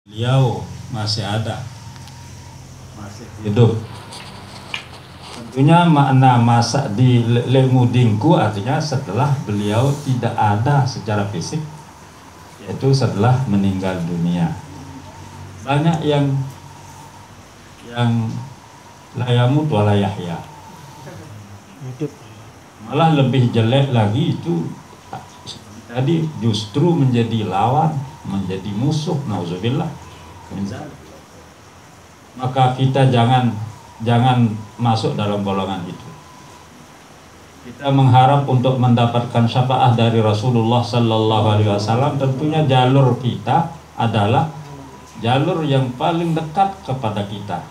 Beliau masih ada, masih hidup. Tentunya makna masa di lemudingku artinya setelah beliau tidak ada secara fisik, yaitu setelah meninggal dunia. Banyak yang layamut wala yahya. Malah lebih jelek lagi itu tadi justru menjadi lawan, menjadi musuh, nauzubillah. Maka kita jangan masuk dalam golongan itu. Kita mengharap untuk mendapatkan syafaat dari Rasulullah Sallallahu Alaihi Wasallam. Tentunya jalur kita adalah jalur yang paling dekat kepada kita.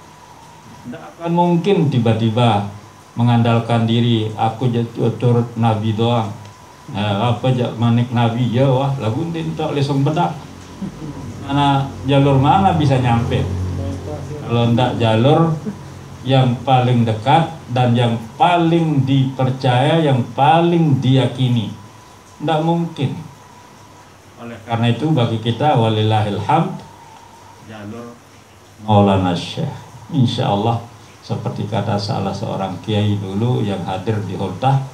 Tidak akan mungkin tiba-tiba mengandalkan diri aku turut Nabi doang. Apa manik Nabi ya wah lagu tintok lesung bedak. Mana jalur mana bisa nyampe? Kalau ndak jalur yang paling dekat dan yang paling dipercaya, yang paling diyakini, ndak mungkin. Oleh karena itu bagi kita walillahil hamd jalur Maulana Syekh. Insya Allah seperti kata salah seorang kiai dulu yang hadir di Hultah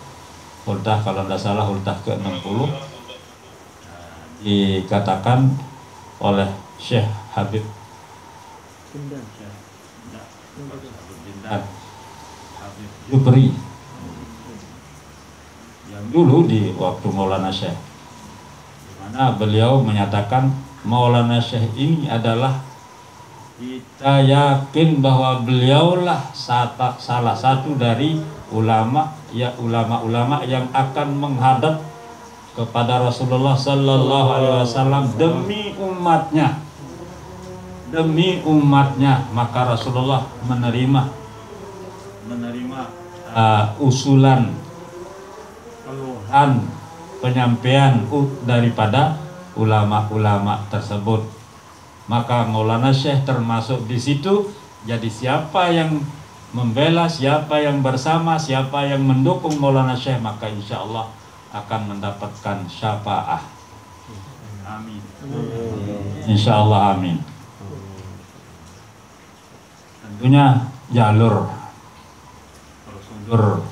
kalau tidak salah Hultah ke-60, dikatakan oleh Syekh Habib Jubri yang dulu di waktu Maulana Syekh, di mana beliau menyatakan Maulana Syekh ini adalah kita yakin bahwa beliaulah salah satu dari ulama yang akan menghadap kepada Rasulullah Sallallahu Alaihi Wasallam demi umatnya, maka Rasulullah menerima usulan, keluhan, penyampaian daripada ulama-ulama tersebut. Maka Maulana Syekh termasuk di situ. Jadi siapa yang membela, siapa yang bersama, siapa yang mendukung Maulana Syekh, maka insya Allah akan mendapatkan syafaat. Amin. Insya Allah amin. Tentunya jalur prosedur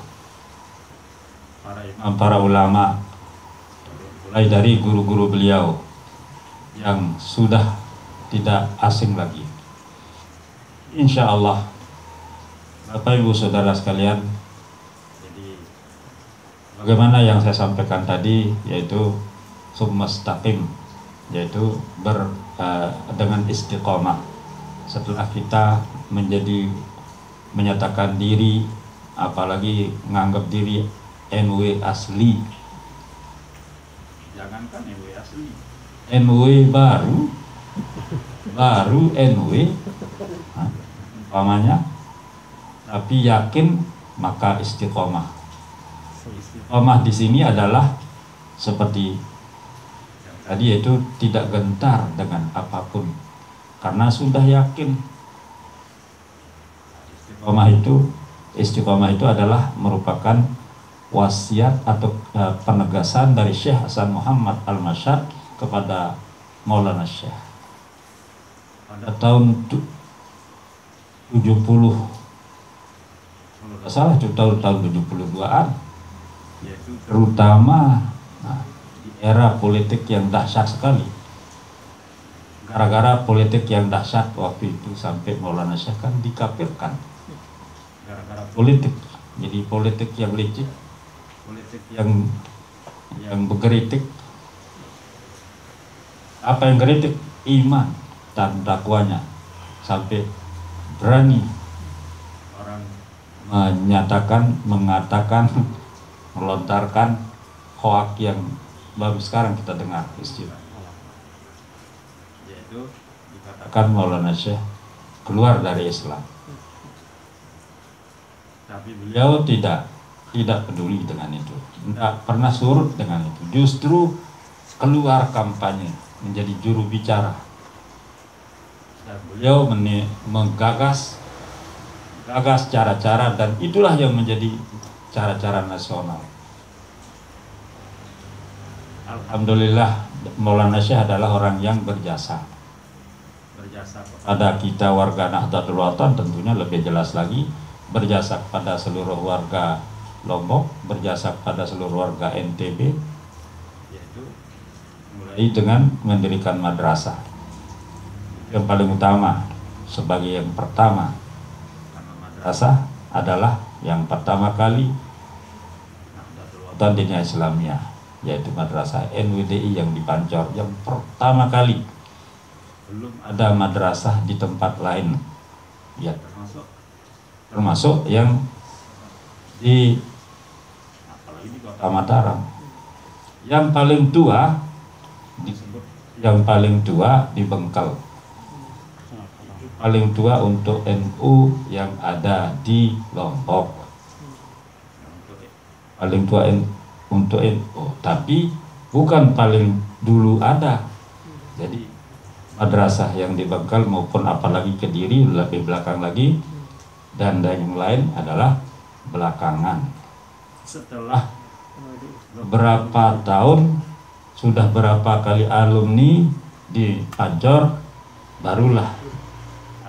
para ulama, mulai dari guru-guru beliau yang sudah tidak asing lagi. Insya Allah, Bapak Ibu Saudara sekalian, jadi bagaimana yang saya sampaikan tadi, yaitu summastaqim, yaitu dengan istiqomah. Setelah kita menyatakan diri, apalagi menganggap diri NW asli, jangankan NW asli, NW baru NW umpamanya, tapi yakin, maka istiqomah. Istiqomah di sini adalah seperti tadi, yaitu tidak gentar dengan apapun karena sudah yakin. Istiqomah itu adalah merupakan wasiat atau penegasan dari Syekh Hasan Muhammad Al-Masyad kepada Maulana Syekh pada tahun 70, kalau salah tahun 72-an, yaitu terutama di era politik yang dahsyat sekali. Gara-gara politik yang dahsyat waktu itu sampai Maulana Syekh kan dikafirkan gara-gara politik. Jadi politik yang licik, politik yang berkritik. Apa yang kritik? Iman dan dakwanya. Sampai berani orang mengatakan, melontarkan hoak yang baru sekarang kita dengar istilah, yaitu dikatakan Maulana Syekh keluar dari Islam. Tapi beliau tidak peduli dengan itu, tidak pernah surut dengan itu. Justru keluar kampanye, menjadi juru bicara. Dan beliau menggagas cara-cara, dan itulah yang menjadi cara-cara nasional. Alhamdulillah Maulana Syekh adalah orang yang berjasa berjasa kepada kita warga Nahdlatul Ulama, tentunya lebih jelas lagi berjasa kepada seluruh warga Lombok, berjasa kepada seluruh warga NTB, yaitu mulai dengan mendirikan madrasah. Yang paling utama, sebagai yang pertama, karena madrasah adalah yang pertama kali Nahdlatul Dunia Islamiyah, yaitu madrasah NWDI yang di Pancor, yang pertama kali. Belum ada madrasah di tempat lain, ya termasuk yang di apalagi di Kota Mataram. Yang paling tua disebut yang paling tua di Bengkel. Paling tua untuk NU yang ada di Lombok. Paling tua untuk NU, tapi bukan paling dulu ada. Jadi madrasah yang di Bengkel maupun apalagi Kediri lebih belakang lagi, dan yang lain adalah belakangan. Setelah beberapa tahun, sudah berapa kali alumni di Pancor, barulah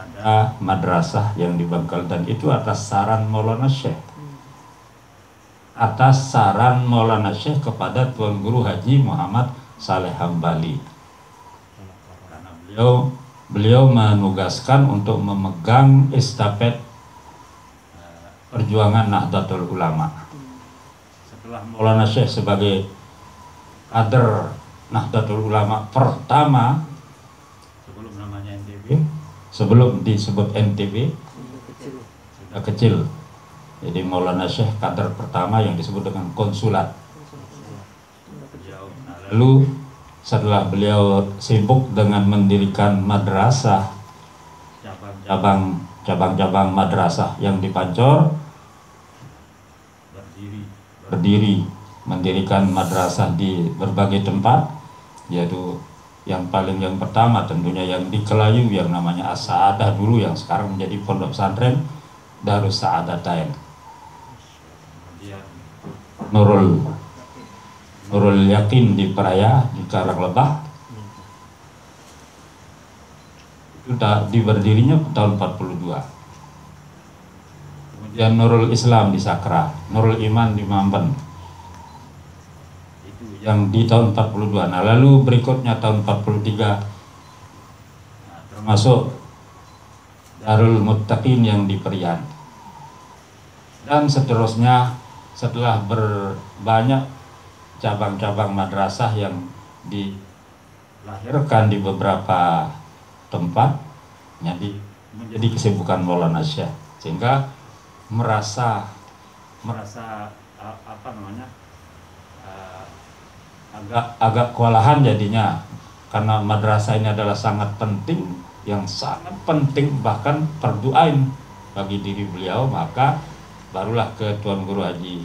ada madrasah yang di Bengkel, dan itu atas saran Maulana Syekh. Atas saran Maulana Syekh kepada Tuan Guru Haji Muhammad Saleh Hambali. Beliau menugaskan untuk memegang estafet perjuangan Nahdlatul Ulama. Setelah Maulana Syekh sebagai kader Nahdlatul Ulama pertama, sebelum namanya NTB, sebelum disebut NTB, sudah kecil. Jadi Maulana Syekh kader pertama yang disebut dengan konsulat. Lalu setelah beliau sibuk dengan mendirikan madrasah, cabang-cabang madrasah yang di Pancor, berdiri mendirikan madrasah di berbagai tempat, yaitu yang pertama tentunya yang di Kelayu yang namanya As-Sa'adah dulu, yang sekarang menjadi pondok pesantren Darus Sa'adatain. Nurul Yakin di Peraya di Karanglebah, itu berdirinya tahun 42. Kemudian Nurul Islam di Sakra, Nurul Iman di Mamben, itu yang di tahun 42. Nah, lalu berikutnya tahun 43, termasuk Darul Muttaqin yang di Perian, dan seterusnya. Setelah berbanyak cabang-cabang madrasah yang dilahirkan di beberapa tempat, menjadi kesibukan Maulana Syekh, sehingga merasa agak kewalahan jadinya, karena madrasah ini adalah sangat penting, yang sangat penting, bahkan fardu ain bagi diri beliau. Maka barulah ke Tuan Guru Haji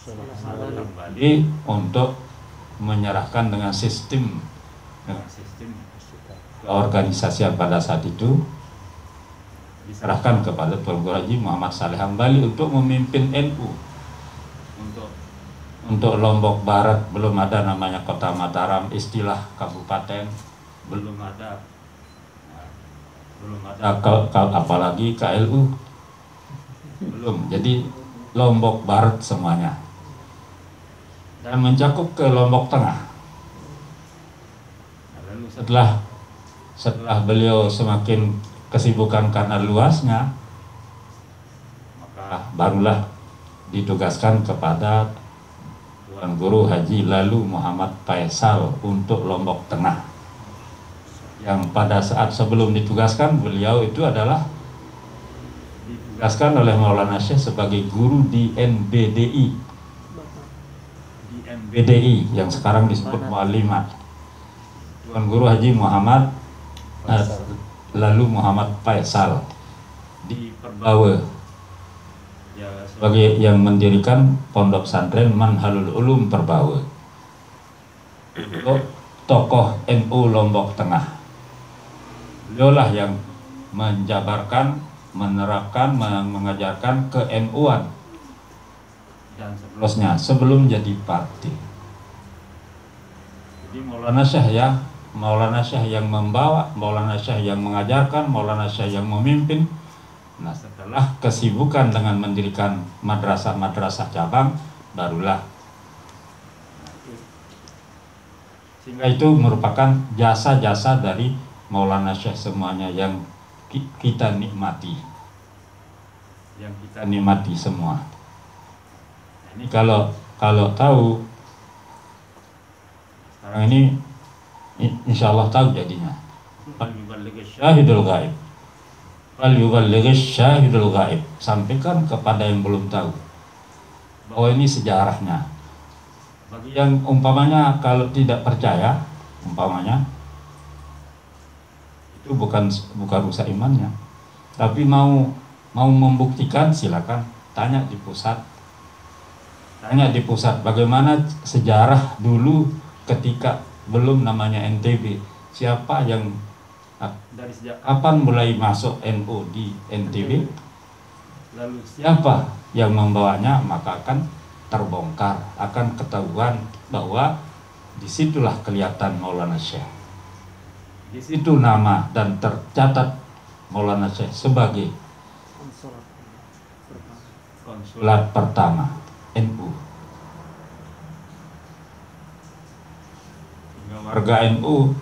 kembali untuk menyerahkan dengan sistem keorganisasian pada saat itu, diserahkan kepada Tuan Guru Haji Muhammad Saleh Hambali untuk memimpin NU. Untuk Lombok Barat belum ada namanya Kota Mataram, istilah kabupaten belum ada apalagi KLU belum. Jadi Lombok Barat semuanya, dan mencakup ke Lombok Tengah. Lalu setelah beliau semakin kesibukan karena luasnya, maka barulah ditugaskan kepada Tuan Guru Haji Lalu Muhammad Faisal untuk Lombok Tengah, yang pada saat sebelum ditugaskan beliau itu adalah ditugaskan oleh Maulana Syekh sebagai guru di NBDI, yang sekarang disebut Mu'allimat. Tuan Guru Haji Muhammad Lalu Muhammad Faisal di Perbawe, sebagai yang mendirikan pondok pesantren Manhalul Ulum Perbawe, untuk tokoh NU Lombok Tengah. Beliaulah yang menjabarkan, menerapkan, mengajarkan ke NU-an dan seterusnya sebelum jadi parti. Jadi Maulana Syekh ya Maulana Syekh yang membawa, Maulana Syekh yang mengajarkan, Maulana Syekh yang memimpin. Nah, setelah kesibukan dengan mendirikan madrasah-madrasah cabang, barulah. Sehingga itu merupakan jasa-jasa dari Maulana Syekh semuanya yang kita nikmati. Yang kita nikmati semua. Ini kalau tahu, sekarang ini insya Allah tahu jadinya. Syahidul ghaib. Syahidul ghaib. Sampaikan kepada yang belum tahu bahwa ini sejarahnya. Bagi yang umpamanya kalau tidak percaya, umpamanya itu bukan rusak imannya. Tapi mau membuktikan, silakan tanya di pusat. Tanya di pusat bagaimana sejarah dulu ketika belum namanya NTB, siapa yang dari sejak kapan mulai masuk NU di NTB, lalu siapa yang membawanya, maka akan terbongkar, akan ketahuan bahwa disitulah kelihatan Maulana Syekh. Di situ nama dan tercatat Maulana Syekh sebagai konsulat pertama NU. Warga NU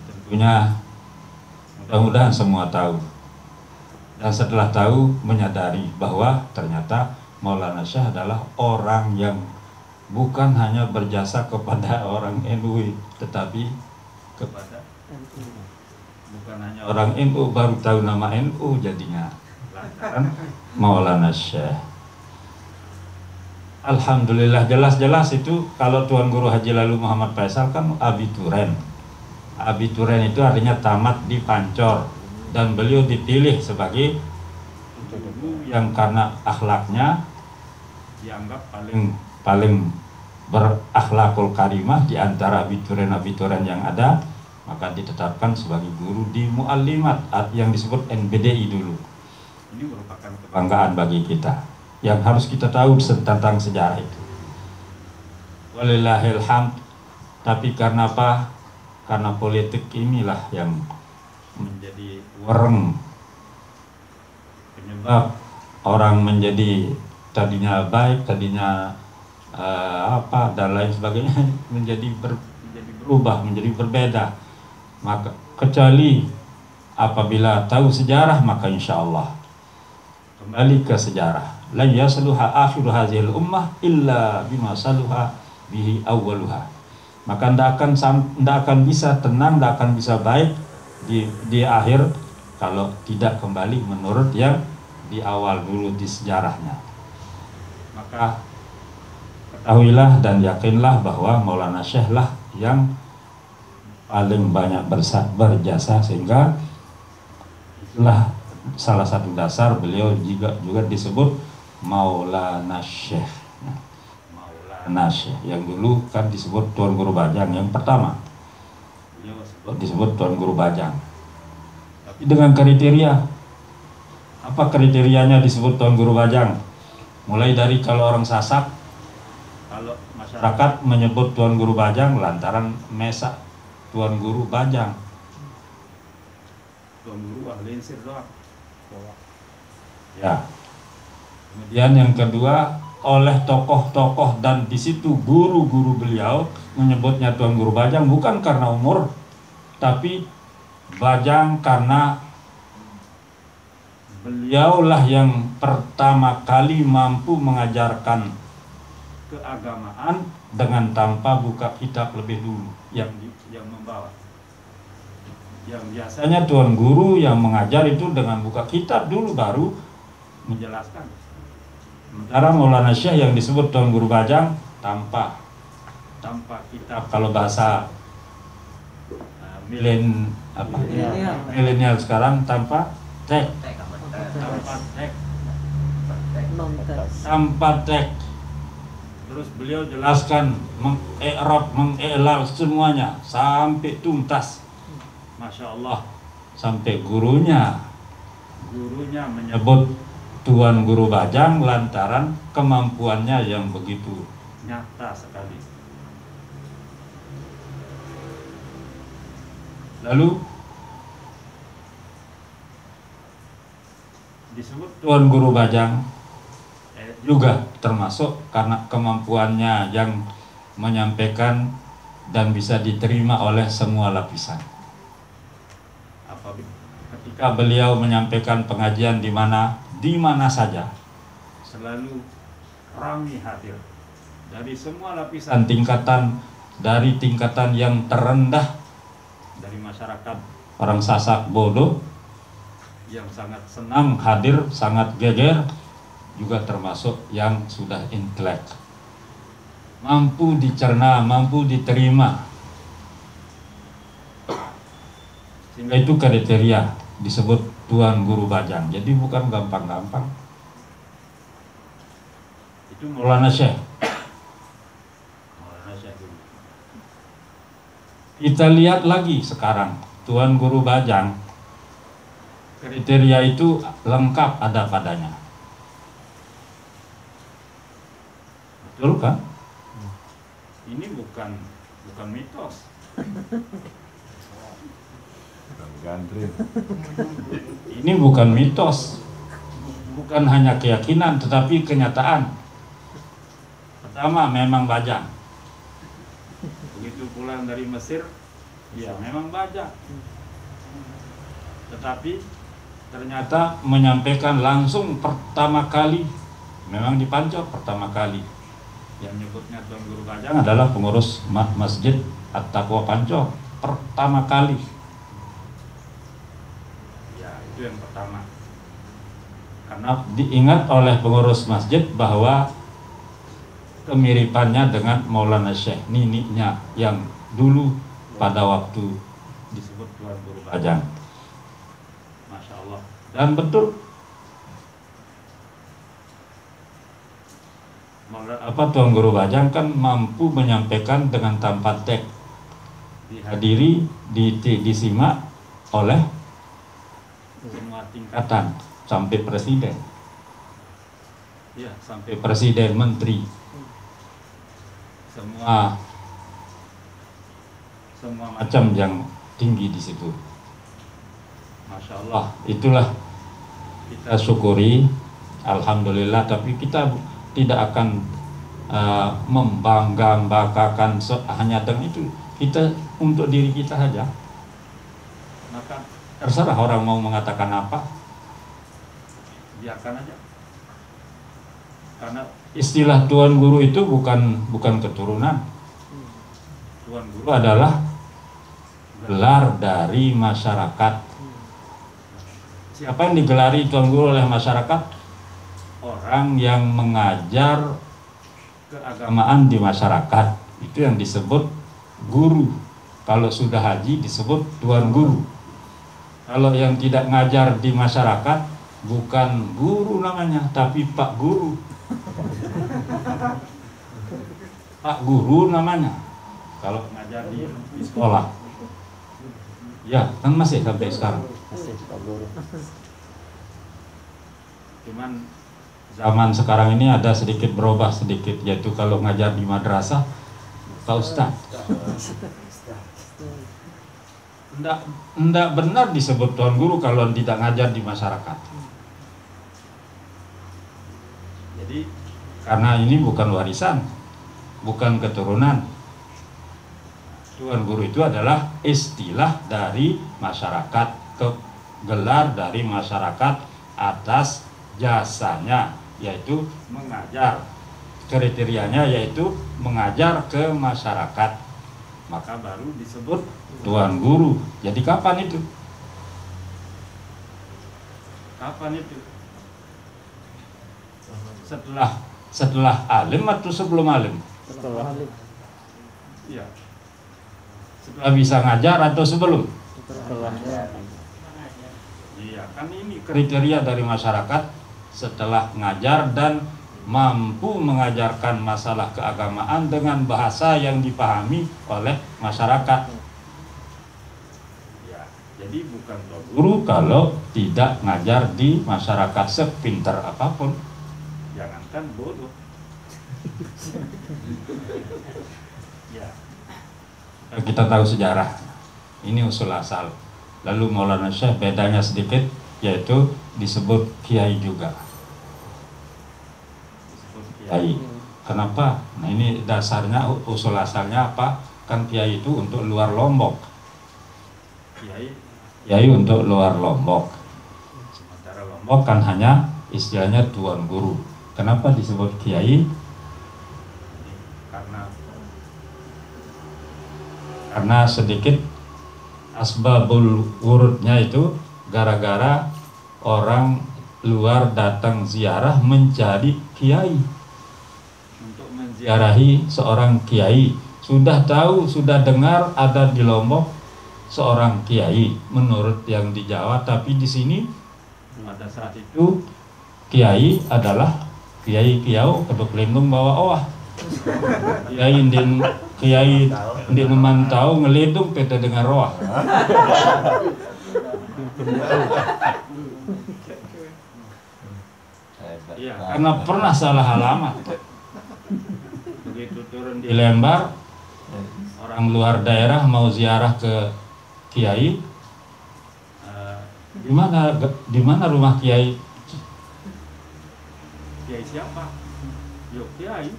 tentunya mudah-mudahan semua tahu, dan setelah tahu menyadari bahwa ternyata Maulana Syekh adalah orang yang bukan hanya berjasa kepada orang NU, tetapi kepada bukan hanya orang NU baru tahu nama NU jadinya lantaran Maulana Syekh. Alhamdulillah, jelas-jelas itu kalau Tuan Guru Haji Lalu Muhammad Faisal kan abituren. Abituren itu artinya tamat di Pancor, dan beliau dipilih sebagai guru yang karena akhlaknya dianggap paling berakhlakul karimah di antara abituren-abituren yang ada, maka ditetapkan sebagai guru di Muallimat yang disebut NBDI dulu. Ini merupakan kebanggaan bagi kita yang harus kita tahu tentang sejarah itu. Walillahil hamd. Tapi karena apa? Karena politik inilah yang menjadi wereng, penyebab orang menjadi tadinya baik, tadinya dan lain sebagainya menjadi berubah, menjadi berbeda. Maka kecuali apabila tahu sejarah, maka insya Allah kembali ke sejarah. La yasluha akhiru hazil ummah illa bima saluha bihi awwaluha. Maka ndak akan bisa tenang, ndak akan bisa baik di akhir kalau tidak kembali menurut yang di awal dulu di sejarahnya. Maka ketahuilah dan yakinlah bahwa Maulana Syekh lah yang paling banyak berjasa, sehingga itulah salah satu dasar beliau juga disebut Maulana Syekh. Maulana Syekh yang dulu kan disebut Tuan Guru Bajang yang pertama. Beliau disebut Tuan Guru Bajang. Tapi dengan kriteria. Apa kriterianya disebut Tuan Guru Bajang? Mulai dari kalau orang Sasak, kalau masyarakat menyebut Tuan Guru Bajang lantaran mesak Tuan Guru Bajang. Tuan Guru linsir doang. Ya. Kemudian yang kedua, oleh tokoh-tokoh dan di situ guru-guru beliau menyebutnya Tuan Guru Bajang bukan karena umur, tapi Bajang karena beliaulah yang pertama kali mampu mengajarkan keagamaan dengan tanpa buka kitab lebih dulu yang membawa. Yang biasanya Tuan Guru yang mengajar itu dengan buka kitab dulu baru menjelaskan. Sementara Maulana Syekh yang disebut Tuan Guru Bajang tanpa kitab, kalau bahasa milenial sekarang tanpa teks, tanpa teks. Terus beliau jelaskan, mengi'rab, mengi'lal semuanya sampai tuntas. Masya Allah, sampai gurunya menyebut Tuan Guru Bajang lantaran kemampuannya yang begitu nyata sekali. Lalu disebut Tuan Guru Bajang juga termasuk karena kemampuannya yang menyampaikan dan bisa diterima oleh semua lapisan. Ketika beliau menyampaikan pengajian di mana saja, selalu ramai hadir dari semua lapisan tingkatan, dari tingkatan yang terendah dari masyarakat orang Sasak bodoh yang sangat senang hadir, sangat geger, juga termasuk yang sudah intelek, mampu dicerna, mampu diterima. Sehingga itu kriteria disebut Tuan Guru Bajang. Jadi bukan gampang-gampang. Itu Maulana Syekh. Kita lihat lagi sekarang Tuan Guru Bajang, kriteria itu lengkap ada padanya. Betul kan? Ini bukan mitos. Ini bukan mitos, bukan hanya keyakinan, tetapi kenyataan. Pertama, memang Bajang. Begitu pulang dari Mesir, ya memang Bajang. Tetapi ternyata menyampaikan langsung pertama kali, memang di Pancor pertama kali. Yang nyebutnya Tuan Guru Bajang adalah pengurus Masjid At-Taqwa Pancor pertama kali. Ya, itu yang pertama. Karena diingat oleh pengurus masjid bahwa kemiripannya dengan Maulana Syekh, nininya yang dulu pada waktu disebut Tuan Guru Bajang. Masya Allah. Dan betul, Tuan Guru Bajang kan mampu menyampaikan dengan tanpa teks, dihadiri, disimak oleh semua tingkatan sampai presiden, ya sampai presiden, menteri, semua macam yang tinggi di situ. Masya Allah, itulah kita syukuri, alhamdulillah. Tapi kita tidak akan membanggakan hanya dengan itu. Kita untuk diri kita saja. Maka terserah orang mau mengatakan apa, biarkan aja. Karena istilah Tuan Guru itu bukan keturunan. Tuan Guru adalah gelar dari masyarakat. Siapa yang digelari Tuan Guru oleh masyarakat? Orang yang mengajar keagamaan di masyarakat. Itu yang disebut guru. Kalau sudah haji disebut Tuan Guru. Kalau yang tidak ngajar di masyarakat, bukan guru namanya, tapi Pak Guru. Pak Guru namanya kalau ngajar di sekolah. Ya, kan masih sampai sekarang. Pak Guru. Cuman zaman sekarang ini ada sedikit berubah sedikit, yaitu kalau ngajar di madrasah, Pak Ustadz. Enggak benar disebut Tuan Guru kalau tidak ngajar di masyarakat. Jadi karena ini bukan warisan, bukan keturunan. Tuan Guru itu adalah istilah dari masyarakat, gelar dari masyarakat atas jasanya, yaitu mengajar. Kriterianya yaitu mengajar ke masyarakat, maka baru disebut Tuan Guru. Jadi kapan itu? Kapan itu? Setelah alim atau sebelum alim? Setelah alim. Iya. Setelah bisa ngajar atau sebelum? Setelah. Iya, kan ini kriteria dari masyarakat setelah ngajar dan mampu mengajarkan masalah keagamaan dengan bahasa yang dipahami oleh masyarakat. Ya, jadi bukan guru kalau tidak ngajar di masyarakat sepintar apapun. Jangankan bodoh. Ya. Kita tahu sejarah. Ini usul asal. Lalu Maulana Syekh bedanya sedikit, yaitu disebut kiai juga. Disebut kiai. Kenapa? Nah ini dasarnya, usul asalnya apa? Kan kiai itu untuk luar Lombok. Kiai untuk luar Lombok. Sementara Lombok kan hanya istilahnya tuan guru. Kenapa disebut kiai? Karena sedikit asbabul wurudnya itu gara-gara orang luar datang ziarah menjadi kiai. Untuk menziarahi seorang kiai, sudah tahu, sudah dengar ada di Lombok seorang kiai menurut yang di Jawa, tapi di sini pada saat itu kiai adalah kiai kiau kedok lindung bawa owah. Kiai di memantau ngelidung peta dengan roh. Ya, karena pernah salah alamat. Begitu turun di Lembar, orang luar daerah mau ziarah ke kiai. Di mana rumah kiai? Kiai siapa? Yo kiai.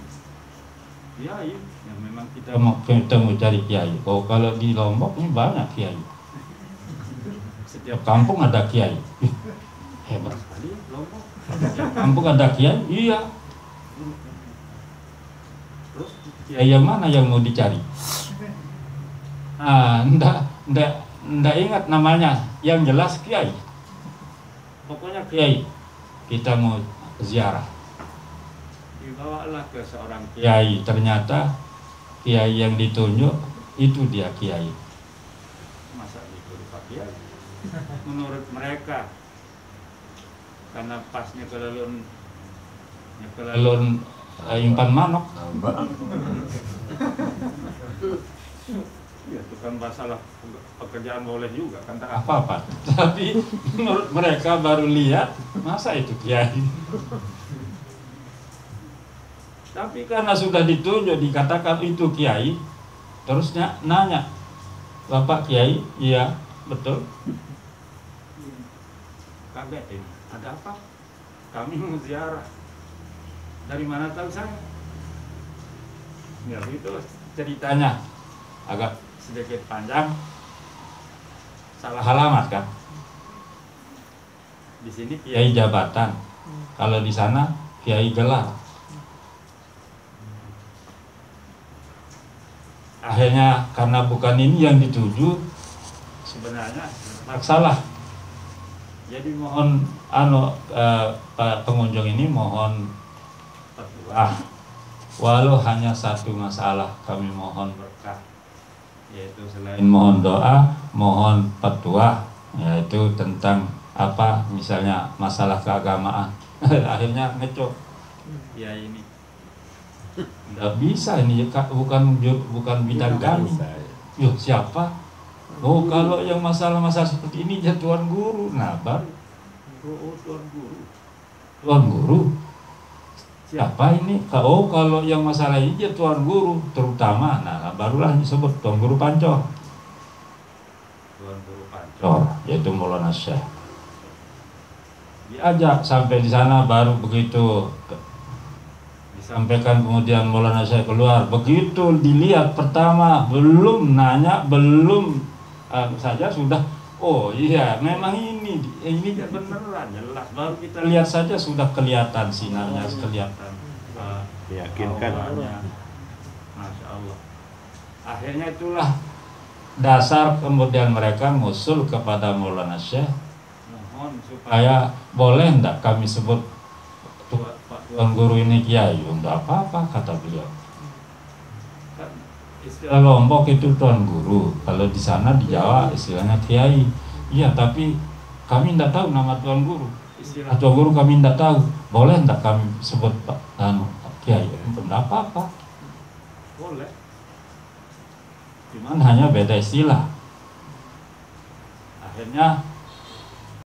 Kiai yang memang kita mau cari kiai. Kalau di Lombok ini banyak kiai. Setiap kampung ada kiai. Hebat sekali Lombok. Setiap kampung ada kiai. Iya. Terus kiai yang mana yang mau dicari? Ndak ingat namanya. Yang jelas kiai. Pokoknya kiai. Kita mau ziarah. Dibawalah ke seorang kiai, ternyata kiai yang ditunjuk itu dia kiai. Masa itu Pak Kiai? Menurut mereka, karena pas nyekelelun impan manok. Ya itu kan masalah pekerjaan boleh juga kan tak apa-apa. Tapi menurut mereka baru lihat, masa itu kiai? Tapi karena sudah ditunjuk, dikatakan itu kiai, terusnya nanya, Bapak kiai? Iya, betul. Kaget ini, ada apa? Kami mau ziarah. Dari mana tahu saya? Ya itu ceritanya, agak sedikit panjang. Salah alamat kan? Di sini kiai jabatan, kalau di sana kiai gelar. Akhirnya karena bukan ini yang dituju, sebenarnya salah. Jadi mohon pengunjung ini mohon berdoa. Walau hanya satu masalah kami mohon berkah, yaitu selain mohon doa, mohon petua, yaitu tentang apa misalnya masalah keagamaan. Akhirnya ngecok. Ya ini nggak bisa, ini bukan bidang kami. Yuk siapa? Oh kalau yang masalah-masalah seperti ini ya tuan guru. Nah baru tuan guru siapa ini? Oh kalau yang masalah ini ya tuan guru terutama. Nah barulah disebut tuan guru Pancor. Tuan guru Pancor yaitu Maulana Syekh. Diajak sampai di sana, baru begitu sampaikan kemudian Maulana Syekh keluar. Begitu dilihat pertama, belum nanya, belum saja sudah, oh iya memang ini beneran jelas. Baru kita lihat saja sudah kelihatan sinarnya, kelihatan meyakinkan. Masya Allah. Akhirnya itulah dasar kemudian mereka ngusul kepada Maulana Syekh, mohon supaya boleh enggak kami sebut tuan guru ini kiai. Enggak apa-apa kata beliau. Istilah Lombok itu tuan guru, kalau di sana di Jawa istilahnya kiai. Iya, tapi kami tidak tahu nama tuan guru. Istilah tuan guru kami tidak tahu. Boleh tidak kami sebut kiai? Tidak apa-apa. Boleh. Cuman hanya beda istilah. Akhirnya